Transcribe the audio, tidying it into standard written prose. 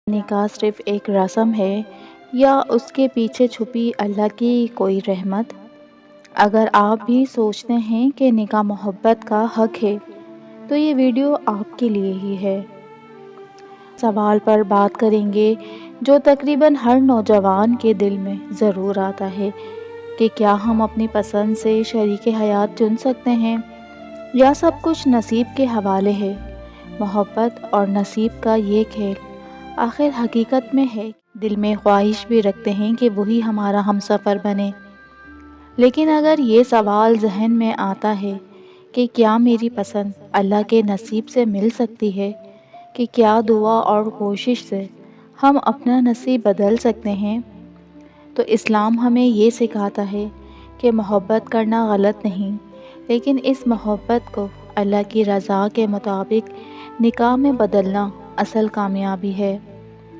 نکاح صرف ایک رسم ہے یا اس کے پیچھے چھپی اللہ کی کوئی رحمت؟ اگر آپ بھی سوچتے ہیں کہ نکاح محبت کا حق ہے تو یہ ویڈیو آپ کے لیے ہی ہے۔ سوال پر بات کریں گے جو تقریباً ہر نوجوان کے دل میں ضرور آتا ہے کہ کیا ہم اپنی پسند سے شریک حیات چن سکتے ہیں یا سب کچھ نصیب کے حوالے ہے؟ محبت اور نصیب کا یہ کھیل آخر حقیقت میں ہے۔ دل میں خواہش بھی رکھتے ہیں کہ وہی ہمارا ہمسفر بنے، لیکن اگر یہ سوال ذہن میں آتا ہے کہ کیا میری پسند اللہ کے نصیب سے مل سکتی ہے، کہ کیا دعا اور کوشش سے ہم اپنا نصیب بدل سکتے ہیں، تو اسلام ہمیں یہ سکھاتا ہے کہ محبت کرنا غلط نہیں، لیکن اس محبت کو اللہ کی رضا کے مطابق نکاح میں بدلنا اصل کامیابی ہے۔